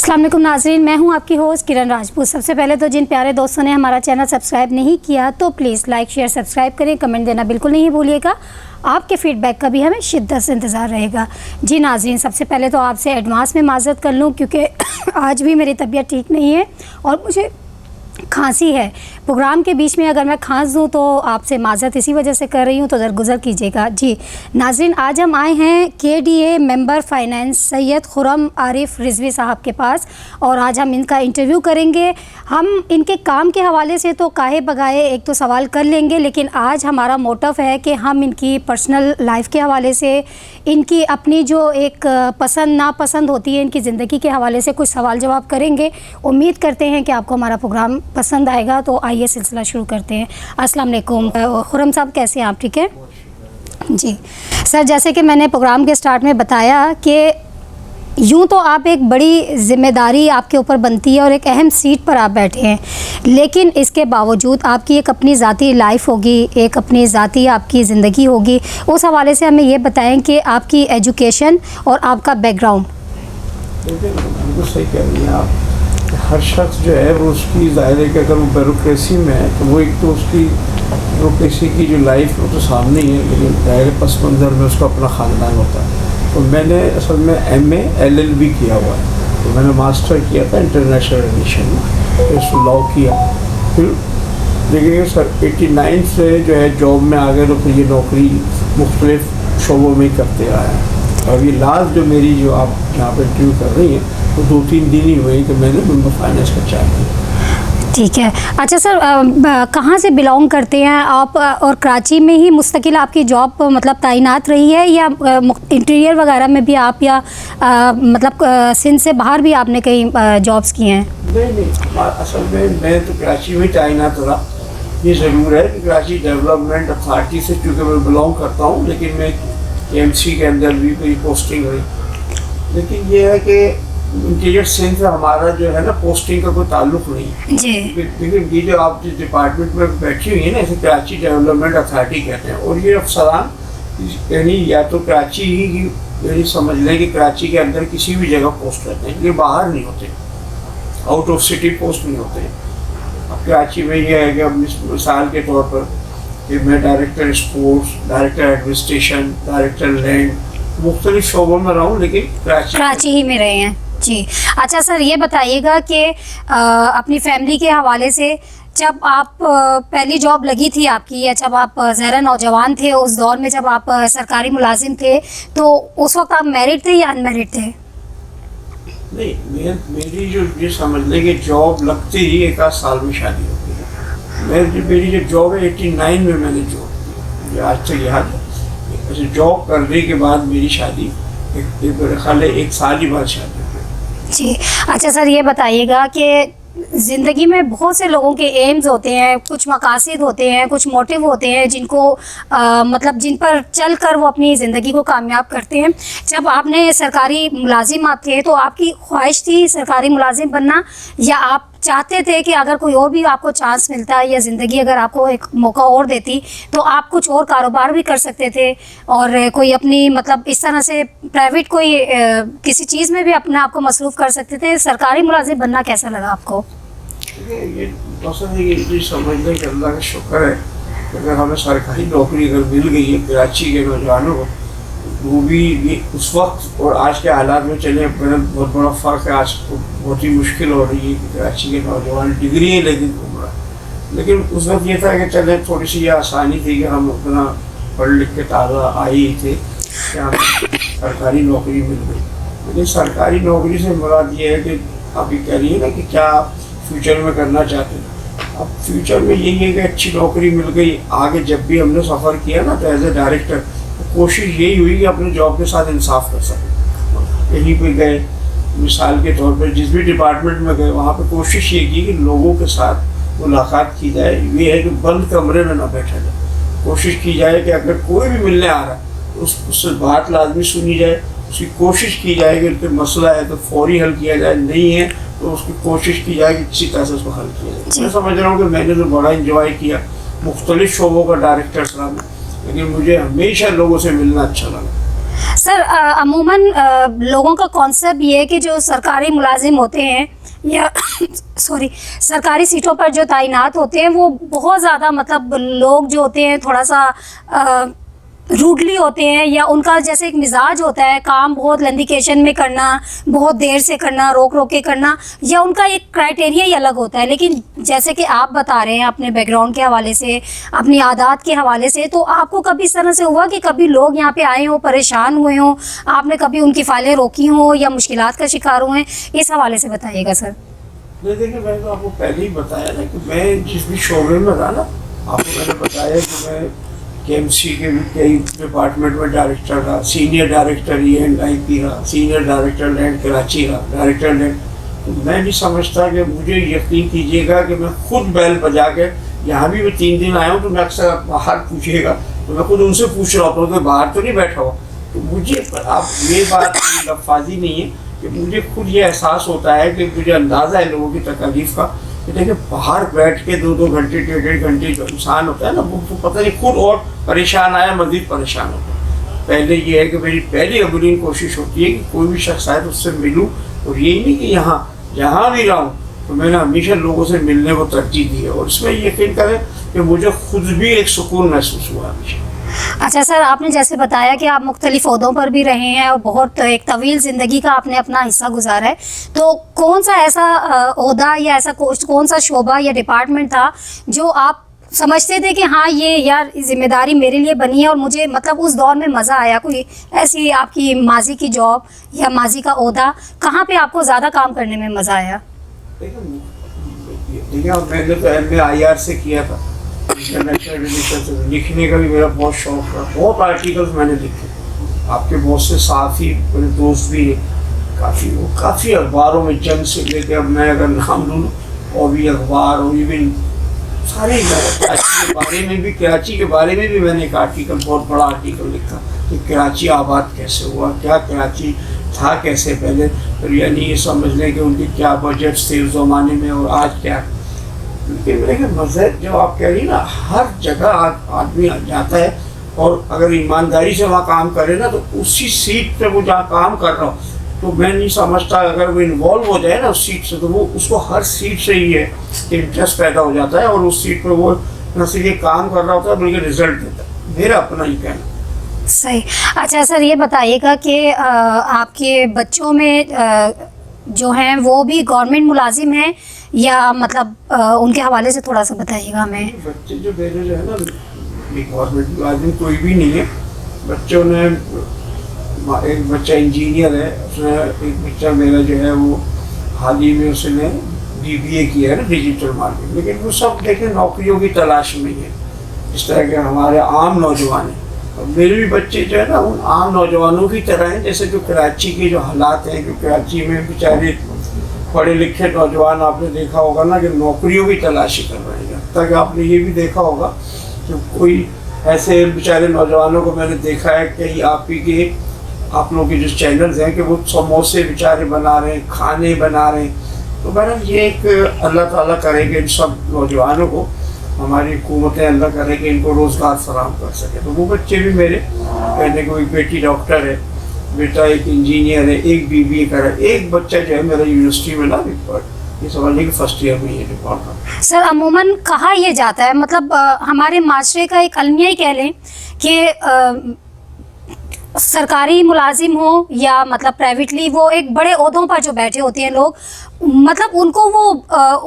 अस्सलाम वालेकुम नाज़रीन, मैं हूं आपकी होस्ट किरण राजपूत। सबसे पहले तो जिन प्यारे दोस्तों ने हमारा चैनल सब्सक्राइब नहीं किया तो प्लीज़ लाइक शेयर सब्सक्राइब करें, कमेंट देना बिल्कुल नहीं भूलिएगा। आपके फ़ीडबैक का भी हमें शिद्दत से इंतज़ार रहेगा। जी नाज़रीन, सबसे पहले तो आपसे एडवांस में माज़रत कर लूँ क्योंकि आज भी मेरी तबीयत ठीक नहीं है और मुझे खांसी है। प्रोग्राम के बीच में अगर मैं खांस दूँ तो आपसे माज़रत इसी वजह से कर रही हूँ, तो दरगुज़र कीजिएगा। जी नाज़रीन, आज हम आए हैं KDA member finance Syed Khurram Arif Rizvi साहब के पास और आज हम इनका इंटरव्यू करेंगे। हम इनके काम के हवाले से तो काहे बगाए एक तो सवाल कर लेंगे, लेकिन आज हमारा मोटिव है कि हम इनकी पर्सनल लाइफ के हवाले से, इनकी अपनी जो एक पसंद नापसंद होती है इनकी ज़िंदगी के हवाले से कुछ सवाल जवाब करेंगे। उम्मीद करते हैं कि आपको हमारा प्रोग्राम पसंद आएगा। तो आइए सिलसिला शुरू करते हैं। अस्सलाम वालेकुम खुर्रम साहब, कैसे हैं आप? ठीक है जी सर। जैसे कि मैंने प्रोग्राम के स्टार्ट में बताया कि यूँ तो आप एक बड़ी ज़िम्मेदारी आपके ऊपर बनती है और एक अहम सीट पर आप बैठे हैं, लेकिन इसके बावजूद आपकी एक अपनी ज़ाती लाइफ होगी, एक अपनी ज़ाती आपकी ज़िंदगी होगी। उस हवाले से हमें ये बताएं कि आपकी एजुकेशन और आपका बैकग्राउंड। बिल्कुल सही कह रही हैं आप। हर शख्स जो है वो उसकी ज़ाहिर है कि अगर वो ब्यूरोक्रेसी में है तो वो एक तो उसकी ब्यूरोक्रेसी की जो लाइफ वो तो सामने ही है, लेकिन ज़ाहिर पस मंज़र में उसका अपना ख़ानदान होता है। तो मैंने असल में MA LLB किया हुआ है, तो मैंने मास्टर किया था इंटरनेशनल रिलेशन में, फिर लॉ किया, फिर लेकिन सर 89 से जो है जॉब में आ गए तो फिर ये नौकरी मुख्तलिफ शोबों में करते आया है। और ये लास्ट जो मेरी जो आप यहाँ पर इंटरव्यू कर रही हैं तो 2-3 दिन ही हुए कि मैंने मेंबर फाइनेंस का चार्ज किया। ठीक है। अच्छा सर, कहाँ से बिलोंग करते हैं आप और कराची में ही मुस्तकिल आपकी जॉब मतलब तैनात रही है या इंटीरियर वगैरह में भी आप या मतलब सिंध से बाहर भी आपने कई जॉब्स की हैं? नहीं, असल में मैं तो कराची में ही तैनात रहा। ये ज़रूर है कि कराची डेवलपमेंट अथॉरिटी से चूँकि मैं बिलोंग करता हूँ, लेकिन मैं KMC के अंदर भी मेरी पोस्टिंग हुई। लेकिन ये है कि इंटीरियर सिंध से हमारा जो है ना पोस्टिंग का कोई ताल्लुक नहीं जी। लेकिन ये जो आप जिस डिपार्टमेंट में बैठी हुई है ना, इसे कराची डेवलपमेंट अथॉरिटी कहते हैं। और ये अफसरान यानी या तो कराची ही यानी समझ लें कि कराची के अंदर किसी भी जगह पोस्ट रहते हैं, ये बाहर नहीं होते, आउट ऑफ सिटी पोस्ट नहीं होते। अब कराची में ये है कि अब मिसाल के तौर पर कि मैं director sports, director administration, director land, मुख्तलिफ शोबों में रहा हूँ, लेकिन कराची ही में रहे हैं। जी अच्छा सर, ये बताइएगा कि अपनी फैमिली के हवाले से जब आप पहली जॉब लगी थी आपकी या जब आप ज़रा नौजवान थे, उस दौर में जब आप सरकारी मुलाजिम थे, तो उस वक्त आप मैरिड थे या अनमैरिड थे? नहीं, मेरी जो ये समझ लें कि जॉब लगते ही 1 साल में शादी हो गई। मेरी जो जॉब है 89 में मैंने जॉब की, आज तक याद है। ऐसे जॉब करने के बाद मेरी शादी मेरे ख्याल है 1 साल ही बाद शादी हुई। जी अच्छा सर, ये बताइएगा कि ज़िंदगी में बहुत से लोगों के एम्स होते हैं, कुछ मकासद होते हैं, कुछ मोटिव होते हैं जिनको मतलब जिन पर चल कर वो अपनी ज़िंदगी को कामयाब करते हैं। जब आपने सरकारी मुलाजिम आप थे तो आपकी ख्वाहिश थी सरकारी मुलाजिम बनना, या आप चाहते थे कि अगर कोई और भी आपको चांस मिलता है या ज़िंदगी अगर आपको एक मौका और देती तो आप कुछ और कारोबार भी कर सकते थे और कोई अपनी मतलब इस तरह से प्राइवेट कोई किसी चीज़ में भी अपने आप को मसरूफ़ कर सकते थे? सरकारी मुलाजिम बनना कैसा लगा आपको? ये पसंद है, ये समझने के अल्लाह का शुक्र है कि अगर हमें सरकारी नौकरी अगर मिल गई है कराची के नौजवानों को, वो भी ये उस वक्त और आज के हालात में चले बहुत बड़ा फ़र्क है। आज तो बहुत ही मुश्किल हो रही है कि कराची के नौजवान डिग्री है लेकिन घूम रहा है। लेकिन उस वक्त ये था कि चले थोड़ी सी ये आसानी थी कि हम अपना पढ़ लिख के ताज़ा आए ही थे कि हमें सरकारी नौकरी मिल गई। लेकिन सरकारी नौकरी से मुराद ये है कि आप ये कह रही है ना कि क्या आप फ्यूचर में करना चाहते हैं। अब फ्यूचर में यही है कि अच्छी नौकरी मिल गई। आगे जब भी हमने सफ़र किया ना तो एज ए डायरेक्टर कोशिश यही हुई कि अपने जॉब के साथ इंसाफ कर सकें। कहीं पे गए मिसाल के तौर पर जिस भी डिपार्टमेंट में गए वहाँ पे कोशिश ये की कि लोगों के साथ मुलाकात की जाए। ये है कि बंद कमरे में ना बैठा जाए, कोशिश की जाए कि अगर कोई भी मिलने आ रहा है तो उससे बात लाजमी सुनी जाए, उसकी कोशिश की जाए कि अगर मसला है तो फौरी हल किया जाए, नहीं है तो उसकी कोशिश की जाए कि किसी तरह से उसको हल किया जाए। मैं समझ रहा हूँ कि मैंने तो बड़ा इंजॉय किया, मुख्तलिफ शोबों का डायरेक्टर साहब, लेकिन मुझे हमेशा लोगों से मिलना अच्छा लगा। سر عموماً لوگوں کا کانسیپٹ یہ ہے کہ جو سرکاری ملازم ہوتے ہیں یا سرکاری سیٹوں پر جو تعینات ہوتے ہیں وہ بہت زیادہ مطلب لوگ جو ہوتے ہیں تھوڑا سا روڈلی ہوتے ہیں، یا ان کا جیسے ایک مزاج ہوتا ہے کام بہت لندیکیشن میں کرنا، بہت دیر سے کرنا، روک روک کے کرنا، یا ان کا ایک کرائٹیریا ہی الگ ہوتا ہے. لیکن جیسے کہ آپ بتا رہے ہیں اپنے بیک گراؤنڈ کے حوالے سے، اپنی عادات کے حوالے سے، تو آپ کو کبھی اس طرح سے ہوا کہ کبھی لوگ یہاں پہ آئے ہوں، پریشان ہوئے ہوں، آپ نے کبھی ان کی فائلیں روکی ہوں یا مشکلات کا شکار ہوئے ہیں؟ اس حوالے سے بتائیے گا سر. دیکھیے میں نے آپ کو پہلے ہی بتایا نا کہ میں جس بھی شعبے میں تھا نا، آپ کو میں نے بتایا کہ میں کے ایم سی کے بھی کئی ڈپارٹمنٹ میں ڈائریکٹر رہا، سینئر ڈائریکٹر ENIP رہا، سینئر ڈائریکٹر لینڈ کراچی رہا، ڈائریکٹر لینڈ. میں نہیں سمجھتا کہ مجھے یقین کیجیے گا کہ میں خود بیل بجا کے یہاں بھی میں 3 دن آیا ہوں تو میں اکثر باہر پوچھیے گا تو میں خود ان سے پوچھ رہا ہوں کہ باہر تو نہیں بیٹھا ہوا. تو مجھے آپ یہ بات لفاظی نہیں ہے کہ مجھے خود یہ احساس ہوتا ہے کہ مجھے اندازہ ہے لوگوں کی تکالیف کا کہ دیکھیں باہر بیٹھ کے 2 گھنٹے 1.5 گھنٹے جو انسان ہوتا ہے نا وہ پتہ نہیں خود اور پریشان آیا مزید پریشان ہوتا ہے. پہلے یہ ہے کہ میری پہلی اولین کوشش ہوتی ہے کہ کوئی بھی شخص آئے تو اس سے ملوں، اور یہی نہیں کہ جہاں بھی رہا ہوں تو میں نے ہمیشہ لوگوں سے ملنے کو ترجیح دی ہے، اور اس میں یقین کریں کہ مجھے خود بھی ایک سکون محسوس ہوا ہمیشہ. اچھا سر، آپ نے جیسے بتایا کہ آپ مختلف عہدوں پر بھی رہے ہیں اور بہت ایک طویل زندگی کا آپ نے اپنا حصہ گزارا ہے، تو کون سا ایسا عہدہ یا ایسا کون سا شعبہ یا ڈپارٹمنٹ تھا جو آپ سمجھتے تھے کہ ہاں یہ یار ذمہ داری میرے لیے بنی ہے اور مجھے مطلب اس دور میں مزہ آیا؟ کوئی ایسی آپ کی ماضی کی جاب یا ماضی کا عہدہ کہاں پہ آپ کو زیادہ کام کرنے میں مزہ آیا؟ دیکھیں میں نے تو MA IR سے کیا تھا، انٹرنیشنل ریلیشن سے. لکھنے کا بھی میرا بہت شوق تھا، بہت آرٹیکلس میں نے لکھے. آپ کے بہت سے صحافی میرے دوست بھی کافی اخباروں میں جنگ سے لے کے، اب میں اگر نام لوں اور بھی اخبار اور ایون سارے کراچی کے بارے میں بھی میں نے ایک آرٹیکل، بہت بڑا آرٹیکل لکھا کہ کراچی آباد کیسے ہوا، کیا کراچی تھا کیسے پہلے، اور یعنی یہ سمجھ لیں کہ ان کے کیا بجٹس تھے اس زمانے میں اور آج کیا. لیکن میرے مذہب جو آپ کہہ رہی نا، ہر جگہ آدمی جاتا ہے اور اگر ایمانداری سے وہاں کام کرے نا تو اسی سیٹ پہ وہ جہاں کام کر رہا ہو تو میں نہیں سمجھتا اگر وہ انوالو ہو جائے نا اس سیٹ سے تو وہ اس کو ہر سیٹ سے ہی ہے انٹرسٹ پیدا ہو جاتا ہے اور اس سیٹ پہ وہ نہ صرف یہ کام کر رہا ہوتا ہے بلکہ رزلٹ دیتا ہے. میرا اپنا ہی کہنا. صحیح. اچھا سر، یہ بتائیے گا کہ آپ کے بچوں میں جو ہیں وہ بھی گورنمنٹ ملازم ہیں یا مطلب ان کے حوالے سے تھوڑا سا بتائیے گا ہمیں. بچے جو میرے جو ہے نا گورنمنٹ ملازم کوئی بھی نہیں ہے. بچوں نے ایک بچہ انجینئر ہے، اس نے ایک بچہ میرا جو ہے وہ حال ہی میں اس نے BBA کیا ہے نا ڈیجیٹل مارکیٹنگ. لیکن وہ سب دیکھیں نوکریوں کی تلاش میں ہی ہے اس طرح کے ہمارے عام نوجوان ہیں. میرے بھی بچے جو ہے نا ان عام نوجوانوں کی طرح ہیں جیسے جو کراچی کے جو حالات ہیں کہ کراچی میں بیچارے پڑھے لکھے نوجوان آپ نے دیکھا ہوگا نا کہ نوکریوں کی تلاشی کر رہے ہیں. تاکہ آپ نے یہ بھی دیکھا ہوگا کہ کوئی ایسے بیچارے نوجوانوں کو میں نے دیکھا ہے کہ آپ لوگوں کے جو چینلز ہیں کہ وہ سموسے بیچارے بنا رہے ہیں، کھانے بنا رہے ہیں. تو بہرحال یہ ایک اللہ تعالیٰ کرے کہ ان سب نوجوانوں کو ہماری حکومتیں اللہ کرے کہ ان کو روزگار فراہم کر سکے. تو وہ بچے بھی میرے کہنے کو، ایک بیٹی ڈاکٹر ہے، بیٹا ایک انجینئر ہے، ایک BBA کر رہا ہے. ایک بچہ جو ہے میرا یونیورسٹی میں نا یہ سمجھنے کہ فرسٹ ایئر میں یہ پڑھ رہا. سر عموماً کہا یہ جاتا ہے، مطلب ہمارے معاشرے کا ایک المیہ ہی کہہ لیں کہ سرکاری ملازم ہو یا مطلب پرائیویٹلی وہ ایک بڑے عہدوں پر جو بیٹھے ہوتے ہیں لوگ، مطلب ان کو وہ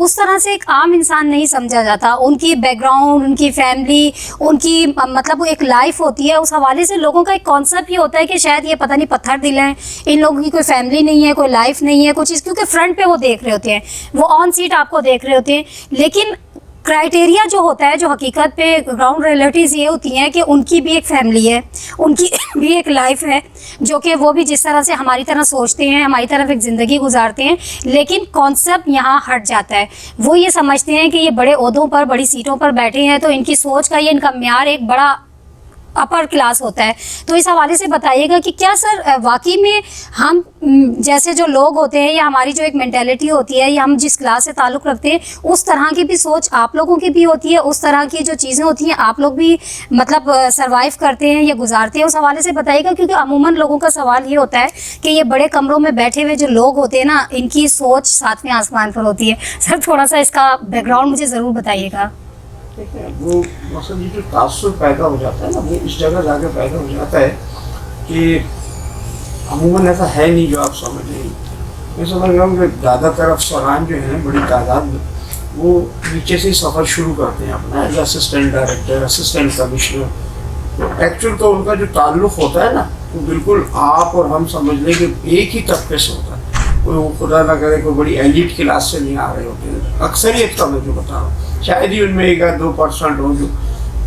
اس طرح سے ایک عام انسان نہیں سمجھا جاتا. ان کی بیک گراؤنڈ، ان کی فیملی، ان کی مطلب ایک لائف ہوتی ہے. اس حوالے سے لوگوں کا ایک کانسیپٹ یہ ہوتا ہے کہ شاید یہ پتہ نہیں پتھر دل ہیں، ان لوگوں کی کوئی فیملی نہیں ہے، کوئی لائف نہیں ہے، کوئی چیز، کیونکہ فرنٹ پہ وہ دیکھ رہے ہوتے ہیں، وہ آن سیٹ آپ کو دیکھ رہے ہوتے ہیں. لیکن کرائٹیریا جو ہوتا ہے، جو حقیقت پہ گراؤنڈ ریئلٹیز یہ ہوتی ہیں کہ ان کی بھی ایک فیملی ہے، ان کی بھی ایک لائف ہے، جو کہ وہ بھی جس طرح سے ہماری طرح سوچتے ہیں، ہماری طرف ایک زندگی گزارتے ہیں. لیکن کانسیپٹ یہاں ہٹ جاتا ہے. وہ یہ سمجھتے ہیں کہ یہ بڑے عہدوں پر، بڑی سیٹوں پر بیٹھے ہیں تو ان کی سوچ کا، یہ ان کا معیار ایک بڑا अपर क्लास होता है। तो इस हवाले से बताइएगा कि क्या सर वाकई में हम जैसे जो लोग होते हैं या हमारी जो एक मेंटेलिटी होती है या हम जिस क्लास से ताल्लुक़ रखते हैं उस तरह की भी सोच आप लोगों की भी होती है, उस तरह की जो चीज़ें होती हैं आप लोग भी मतलब सर्वाइव करते हैं या गुजारते हैं, उस हवाले से बताइएगा। क्योंकि अमूमन लोगों का सवाल ये होता है कि ये बड़े कमरों में बैठे हुए जो लोग होते हैं ना, इनकी सोच सातवें आसमान पर होती है। सर थोड़ा सा इसका बैकग्राउंड मुझे ज़रूर बताइएगा। ठीक है, वो मसलन ये जो तासुर पैदा हो जाता है ना, वो इस जगह जाके पैदा हो जाता है कि अमूमन ऐसा है नहीं जो आप समझ रहे हैं। मैं समझ रहा हूँ कि ज़्यादातर अफसरान जो हैं बड़ी तादाद में वो नीचे से ही सफ़र शुरू करते हैं अपना, as assistant director, assistant commissioner. तो एक्चुअल तो उनका जो ताल्लुक़ होता है ना, वो बिल्कुल आप और हम समझ लें कि एक ही तबके से होता है। कोई वो खुदा ना करे कोई बड़ी एलिट क्लास से नहीं आ रहे होते हैं। अक्सरियत का मैं जो बता रहा हूँ, शायद ही उनमें 1-2% हो जो,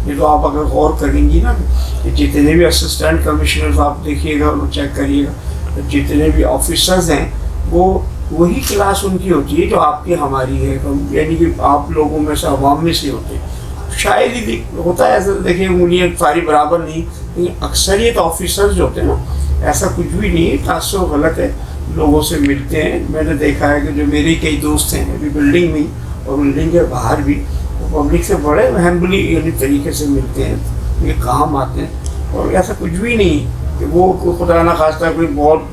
ये तो आप अगर गौर करेंगी ना कि जितने भी असिस्टेंट कमिश्नर आप देखिएगा और चेक करिएगा, तो जितने भी ऑफिसर्स हैं वो वही क्लास उनकी होती है जो आपकी हमारी है, यानी कि आप लोगों में से अवाम में से होते हैं। शायद ही होता है ऐसा, देखिए उंगलियाँ सारी बराबर नहीं, लेकिन अक्सरियत ऑफिसर्स जो होते हैं ना, ऐसा कुछ भी नहीं है, तासुर गलत है। लोगों से मिलते हैं, मैंने देखा है कि जो मेरे कई दोस्त हैं अभी बिल्डिंग में और बिल्डिंग के बाहर भी, वो पब्लिक से बड़े हैम्बली यानी तरीके से मिलते हैं, ये काम आते हैं। और ऐसा कुछ भी नहीं कि वो खुदा ना खास्ता कोई बहुत,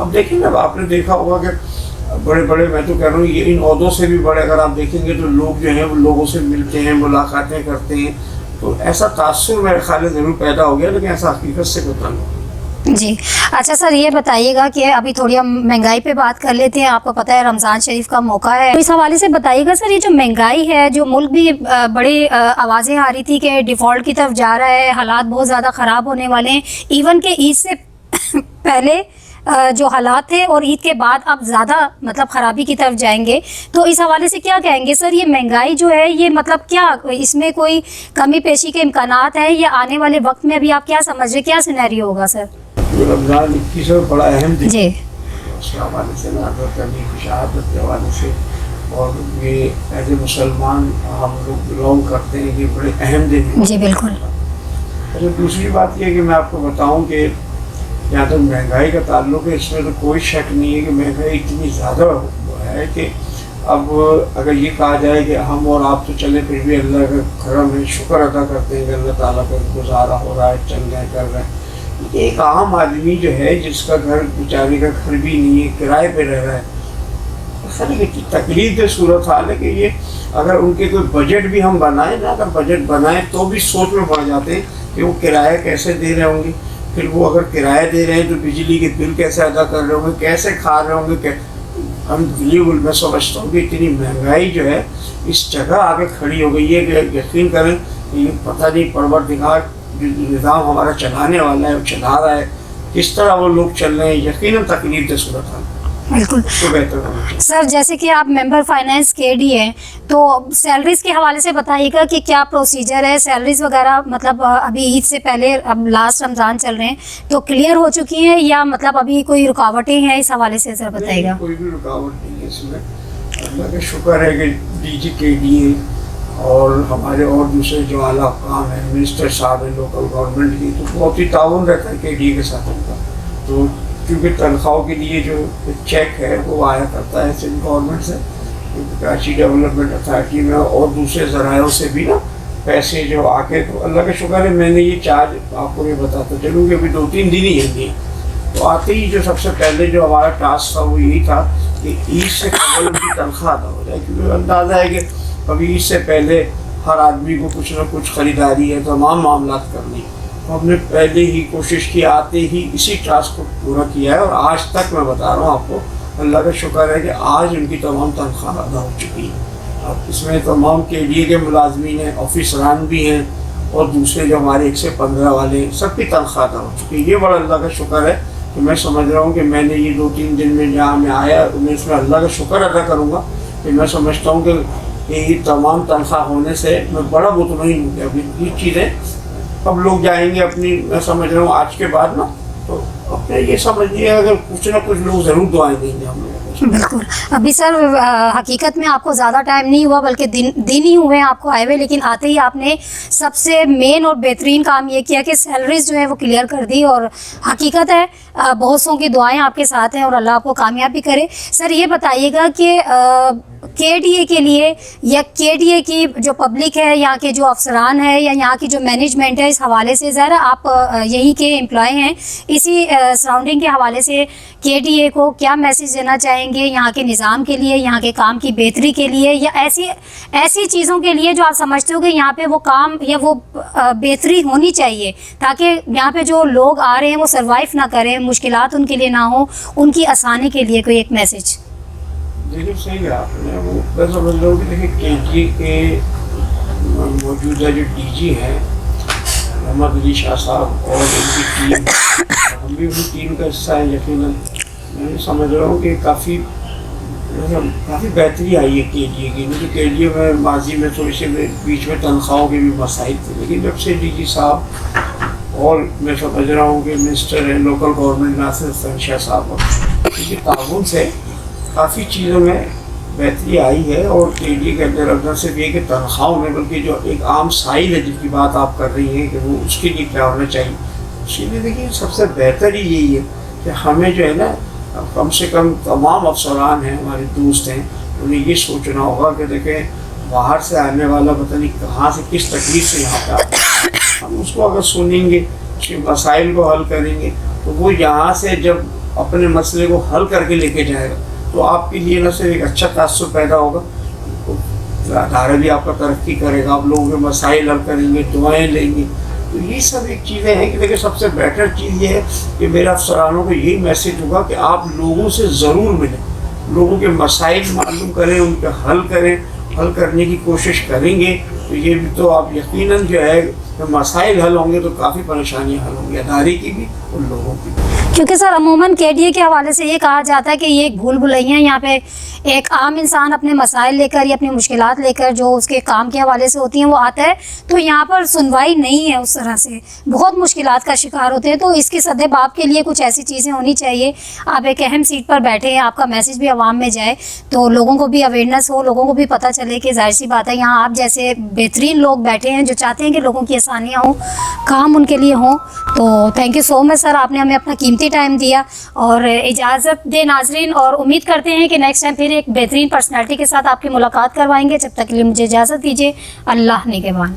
अब देखिए ना आपने देखा होगा कि बड़े बड़े, मैं तो कह रहा हूँ ये इन ओहदों से भी बड़े अगर आप देखेंगे तो लोग जो हैं वो लोगों से मिलते हैं, मुलाकातें करते हैं। तो ऐसा तासुर मेरे ख्याल में ज़रूर पैदा हो गया, लेकिन ऐसा हकीकत से पता नहीं। जी अच्छा सर, ये बताइएगा कि अभी थोड़ी हम महंगाई पे बात कर लेते हैं। आपको पता है रमज़ान शरीफ का मौका है, तो इस हवाले से बताइएगा सर, ये जो महंगाई है, जो मुल्क भी बड़ी आवाज़ें आ रही थी कि डिफ़ॉल्ट की तरफ जा रहा है, हालात बहुत ज़्यादा ख़राब होने वाले हैं। इवन के ईद से पहले जो हालात थे और ईद के बाद अब ज़्यादा मतलब ख़राबी की तरफ जाएंगे। तो इस हवाले से क्या कहेंगे सर, ये महंगाई जो है ये मतलब क्या इसमें कोई कमी पेशी के इम्कानात हैं या आने वाले वक्त में अभी आप क्या समझ रहे, क्या सिनेरियो होगा सर? रमज़ान 21 बड़ा अहम दिन जी, उसके हवाले से ना, की शहादत के हवाले से, और ये एज ए मुसलमान हम लोग बिलोंग करते हैं कि बड़े अहम दिन है। जी बिल्कुल। अच्छा, दूसरी बात यह कि मैं आपको बताऊं कि जहाँ तक महंगाई का ताल्लुक है, इसमें तो कोई शक नहीं है कि महंगाई इतनी ज़्यादा है कि अब अगर ये कहा जाए कि हम और आप तो चले फिर भी अल्लाह का करम है, शुक्र अदा करते हैं कि अल्लाह ताला का गुजारा हो रहा है, चल रहे कर रहे हैं। एक आम आदमी जो है जिसका घर बेचारे का घर भी नहीं है, किराए पे रह रहा है, ऐसा तकलीफ सूरत हाल है कि ये अगर उनके कोई बजट भी हम बनाए ना, अगर बजट बनाए तो भी सोच में पड़ जाते हैं कि वो किराया कैसे दे रहे होंगे, फिर वो अगर किराया दे रहे हैं तो बिजली के बिल कैसे अदा कर रहे होंगे, कैसे खा रहे होंगे। हम मैं समझता हूँ कि इतनी महंगाई जो है इस जगह आके खड़ी हो गई है कि यकीन करें ये पता नहीं परवरदिगार जो निज़ाम हमारा चलाने वाला है वो चला रहा है, किस तरह वो लोग चल रहे हैं, यकीनन तकलीफ दे सूरत हाल। बिल्कुल तो बेहतर सर, जैसे कि आप मेंबर फाइनेंस केडी हैं, तो सैलरीज़ के हवाले से बताइएगा कि क्या प्रोसीजर है, सैलरीज़ वगैरह मतलब अभी ईद से पहले, अब लास्ट रमज़ान चल रहे हैं, तो क्लियर हो चुकी हैं या मतलब अभी कोई रुकावटें हैं, इस हवाले से सर बताइएगा। कोई भी रुकावट नहीं है इसमें, अल्लाह का शुक्र है कि DG KD है और हमारे और दूसरे जो आला काम है, मिनिस्टर साहब हैं लोकल गवर्नमेंट की, तो बहुत ही ताउन रहता है KD के साथ उनका। तो क्योंकि तनख्वाहों के लिए जो चेक है वो आया करता है सिंध गवर्नमेंट से, कराची डेवलपमेंट अथॉरिटी में और दूसरे ज़रायों से भी ना पैसे जो आके, तो अल्लाह का शुक्र है मैंने ये चार्ज आपको ये बताता चलूँ कि अभी 2-3 दिन ही है। तो आते ही जो सबसे पहले जो हमारा टास्क था वो यही था कि ईद से कबल उनकी तनख्वाह अदा हो जाए, क्योंकि अंदाज़ा है कि अभी ईद से पहले हर आदमी को कुछ ना कुछ ख़रीदारी है, तमाम मामलात करनी। तो हमने पहले ही कोशिश की, आते ही इसी टास्क को पूरा किया है और आज तक मैं बता रहा हूँ आपको, अल्लाह का शुक्र है कि आज उनकी तमाम तनख्वाह अदा हो चुकी है। अब इसमें तमाम KDA के मुलाजमीन हैं, ऑफिसरान भी हैं और दूसरे जो हमारे 1 से 15 वाले हैं, सबकी तनख्वाह अदा हो चुकी है। ये बड़ा अल्लाह का शुक्र है कि मैं समझ रहा हूँ कि मैंने ये 2-3 दिन में जहाँ मैं आया मैं इसमें अल्लाह का शुक्र अदा करूँगा कि मैं समझता हूँ कि ये तमाम तनख्वाह होने से मैं बड़ा मुतमईन हूँ कि अभी ये चीज़ें अब लोग जाएंगे अपनी, मैं समझ रहा हूँ आज के बाद ना, तो अपने ये समझिए अगर कुछ ना कुछ लोग ज़रूर दुआएं देंगे हम लोगों को। बिल्कुल। अभी सर हकीकत में आपको ज़्यादा टाइम नहीं हुआ बल्कि दिन ही हुए हैं आपको आए हुए, लेकिन आते ही आपने सबसे मेन और बेहतरीन काम ये किया कि सैलरीज जो है वो क्लियर कर दी। और हकीकत है बहुत सौ की दुआएं आपके साथ हैं और अल्लाह आपको कामयाब भी करे। सर ये बताइएगा कि KDA के लिए या KDA की जो पब्लिक है, यहाँ के जो अफसरान है या यहाँ की जो मैनेजमेंट है, इस हवाले से ज़रा आप यहीं के एम्प्लॉय हैं, इसी सराउंडिंग के हवाले से KDA को क्या मैसेज देना चाहेंगे यहाँ के निज़ाम के लिए, यहाँ के काम की बेहतरी के लिए, या ऐसी चीज़ों के लिए जो आप समझते हो कि यहाँ पे वो काम या वो बेहतरी होनी चाहिए ताकि यहाँ पे जो लोग आ रहे हैं वो सर्वाइव ना करें, मुश्किलात उनके लिए ना हो, उनकी आसानी के लिए कोई एक मैसेज? देखिए सही कहा आपने। वो मैं समझ रहा हूँ कि देखिए KDA के मौजूदा जो DG हैं मोहम्मद अली शाह साहब और उनकी टीम, हम भी उनकी टीम का हिस्सा है यकीनन। मैं समझ रहा हूँ कि काफ़ी बेहतरी आई है KDA की। मुझे KDA में माजी में थोड़ी सी बीच में तनख्वाहों के भी मसाइल थे, लेकिन जब से DG साहब और मैं समझ रहा हूँ कि मिनिस्टर है लोकल गवर्नमेंट नासिर हसन शाह साहब उनके ताउन से काफ़ी चीज़ों में बेहतरी आई है। और KDA के अंदर अब न सिर्फ ये कि तनख्वाहों में बल्कि जो एक आम साइल है जिसकी बात आप कर रही हैं कि वो उसके लिए क्या होना चाहिए, इसीलिए देखिए सबसे बेहतर ही यही है कि हमें जो है ना कम से कम तमाम अफसरान हैं हमारे दोस्त हैं, उन्हें ये सोचना होगा कि देखें बाहर से आने वाला पता नहीं कहाँ से किस तकलीफ से यहाँ पर आता है, हम उसको अगर सुनेंगे, उसके मसाइल को हल करेंगे तो वो यहाँ से जब अपने मसले को हल करके लेके जाएगा तो आपके लिए न सिर्फ एक अच्छा तासुर पैदा होगा, अदारा भी आपका तरक्की करेगा, आप लोगों के मसाइल हल करेंगे, दुआएं लेंगे। तो ये सब एक चीज़ें हैं कि देखिए सबसे बेटर चीज़ ये है कि मेरे अफसरानों को यही मैसेज होगा कि आप लोगों से ज़रूर मिलें, लोगों के मसाइल मालूम करें, उनके हल करें, हल करने की कोशिश करेंगे तो ये भी तो आप यकीनन जो है मसाइल हल होंगे तो काफ़ी परेशानियाँ हल होंगी अदारे की भी और लोगों की भी। क्योंकि सर अमूमन KDA के हवाले से ये कहा जाता है कि ये एक भूल भुलैया, यहाँ पे एक आम इंसान अपने मसाइल लेकर या अपनी मुश्किलात लेकर जो उसके काम के हवाले से होती हैं वो आता है तो यहाँ पर सुनवाई नहीं है, उस तरह से बहुत मुश्किलात का शिकार होते हैं। तो इसके सद्देबाब के लिए कुछ ऐसी चीज़ें होनी चाहिए। आप एक अहम सीट पर बैठे हैं, आपका मैसेज भी आवाम में जाए तो लोगों को भी अवेयरनेस हो, लोगों को भी पता चले कि जाहिर सी बात है यहाँ आप जैसे बेहतरीन लोग बैठे हैं जो चाहते हैं कि लोगों की आसानियाँ हों, काम उनके लिए हों। तो thank you so much sir, आपने हमें अपना कीमती टाइम दिया और इजाज़त दे नाजरीन, और उम्मीद करते हैं कि नेक्स्ट टाइम फिर एक बेहतरीन पर्सनैलिटी के साथ आपकी मुलाकात करवाएंगे। जब तक के लिए मुझे इजाज़त दीजिए, अल्लाह निगहबान।